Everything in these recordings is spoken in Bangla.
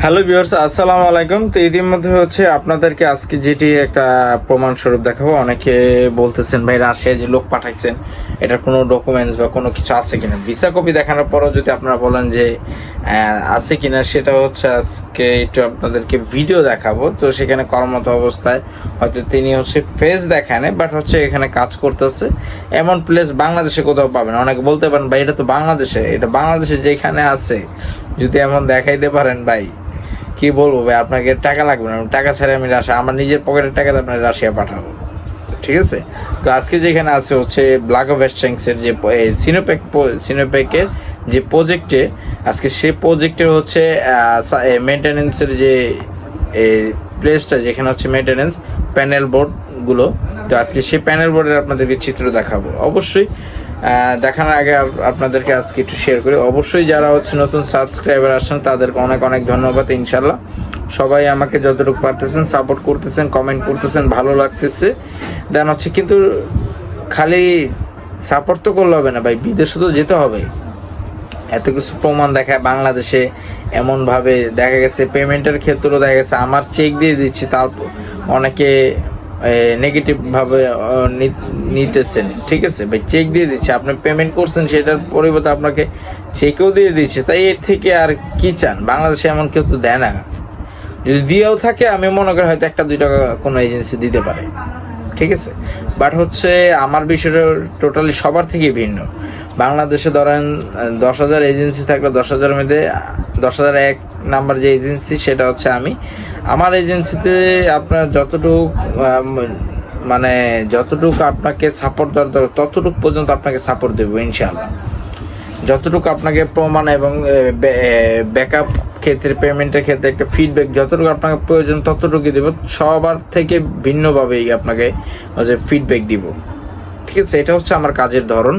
হ্যালো ভিউয়ার্স, আসসালামু আলাইকুম। তো ইতিমধ্যে আপনাদেরকে আজকে যেটি একটা প্রমাণ স্বরূপ দেখাবো। অনেকে বলতেছেন ভাই রাশিয়া যে লোক পাঠাইছেন এটার কোনো ডকুমেন্টস বা কোনো কিছু আছে কিনা। ভিসা কপি দেখানোর পরও যদি আপনারা বলেন যে আছে কিনা, সেটা আজকে একটু আপনাদেরকে ভিডিও দেখাবো। তো সেখানে কর্মরত অবস্থায় হয়তো তিনি ফেস দেখানে, বাট এখানে কাজ করতেছে এমন প্লেস বাংলাদেশে কোথাও পাবেন। অনেকে বলতে পারেন ভাই এটা তো বাংলাদেশে, এটা বাংলাদেশে যেখানে আছে যদি এমন দেখাইতে পারেন ভাই কি বলবো ভাই, আপনাকে টাকা লাগবে না, টাকা ছাড়া আমি রাশিয়া আমার নিজের পকেটের টাকাতে আপনার রাশিয়া পাঠাবো। ঠিক আছে। তো আজকে যেখানে আছে ব্লাগোভেস্ট্যাঙ্কসের যে সিনোপেকের যে প্রজেক্টে, আজকে সেই প্রজেক্টের মেনটেনেন্সের যে প্লেসটা, যেখানে মেনটেনেন্স প্যানেল বোর্ড গুলো। তো আজকে সেই প্যানেল বোর্ডের আপনাদেরকে চিত্র দেখাবো। অবশ্যই দেখানোর আগে আপনাদেরকে আজকে একটু শেয়ার করি। অবশ্যই যারা নতুন সাবস্ক্রাইবার আসছেন তাদেরকে অনেক অনেক ধন্যবাদ। ইনশাল্লাহ সবাই আমাকে যতটুকু পারতেছেন সাপোর্ট করতেছেন, কমেন্ট করতেছেন, ভালো লাগতেছে। দেন কিন্তু খালি সাপোর্ট তো করলে হবে না ভাই, বিদেশে তো যেতে হবে। এত কিছু প্রমাণ দেখায় বাংলাদেশে, এমনভাবে দেখা গেছে পেমেন্টের ক্ষেত্রেও দেখা গেছে আমার চেক দিয়ে দিচ্ছি, তার অনেকে নেগেটিভ ভাবে নিতেছেন। ঠিক আছে ভাই, চেক দিয়ে দিচ্ছে, আপনি পেমেন্ট করছেন সেটার পরিবর্তে আপনাকে চেকও দিয়ে দিচ্ছে। তাই এর থেকে আর কি চান? বাংলাদেশে এমন কেউ তো দেয় না। যদি দিয়েও থাকে আমি মনে করি হয়তো 1-2 টাকা কোনো এজেন্সি দিতে পারে। ঠিক আছে, বাট আমার বিষয়টা টোটালি সবার থেকে ভিন্ন। বাংলাদেশে ধরেন 10,000 এজেন্সি থাকলে 10,000-এর মধ্যে 10,001 নাম্বার যে এজেন্সি সেটা আমি। আমার এজেন্সিতে আপনার যতটুকু আপনাকে সাপোর্ট দরকার ততটুকু পর্যন্ত আপনাকে সাপোর্ট দেবো ইনশাআল্লাহ। যতটুকু আপনাকে প্রমাণ এবং ব্যাকআপ ক্ষেত্রে, পেমেন্টের ক্ষেত্রে একটা ফিডব্যাক যতটুকু আপনাকে প্রয়োজন ততটুকু দেব। সবার থেকে ভিন্নভাবেই আপনাকে ফিডব্যাক দিব। ঠিক আছে, এটা আমার কাজের ধরন।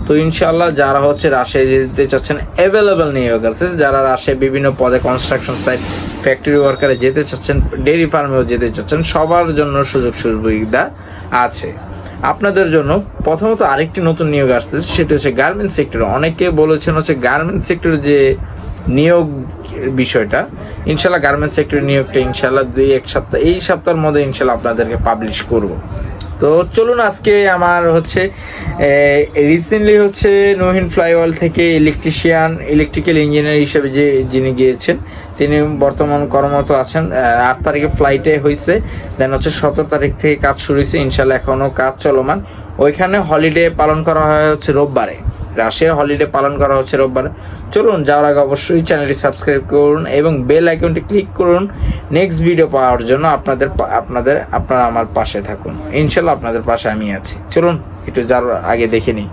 তো ইনশাআল্লাহ যারা রাশিয়া যেতে চাচ্ছেন, অ্যাভেলেবেল নিয়োগ আছে। যারা রাশিয়া বিভিন্ন পদে, কনস্ট্রাকশন সাইট, ফ্যাক্টরি ওয়ার্কারে যেতে চাচ্ছেন, ডেইরি ফার্মেও যেতে চাচ্ছেন, সবার জন্য সুযোগ সুবিধা আছে। আপনাদের জন্য প্রথমত আরেকটি নতুন নিয়োগ আসতেছে, সেটা গার্মেন্টস সেক্টর। অনেকে বলেছেন গার্মেন্টস সেক্টরে যে নিয়োগ বিষয়টা, ইনশাল্লাহ গার্মেন্টস সেক্টরের নিয়োগটা ইনশাল্লাহ 2-1 সপ্তাহ, এই সপ্তাহের মধ্যে ইনশাল্লাহ আপনাদেরকে পাবলিশ করব। তো চলুন, আজকে আমার রিসেন্টলি নহিন ফ্লাইওয়াল থেকে ইলেকট্রিক্যাল ইঞ্জিনিয়ার হিসেবে যিনি গিয়েছেন, তিনি বর্তমান কর্মরত আছেন। 8 তারিখে ফ্লাইটে হয়েছে, দেন 17 তারিখ থেকে কাজ শুরু হয়েছে। ইনশাল্লাহ এখনো কাজ চলমান। ওইখানে হলিডে পালন করা হয় রোববারে, রাশিয়ার হলিডে পালন করা রোববারে। চলুন, যাওয়ার আগে অবশ্যই চ্যানেলটি সাবস্ক্রাইব করুন এবং বেল আইকনটি ক্লিক করুন নেক্সট ভিডিও পাওয়ার জন্য। আপনারা আমার পাশে থাকুন, ইনশাল্লাহ আপনাদের পাশে আমি আছি। চলুন একটু যাওয়ার আগে দেখে নিই।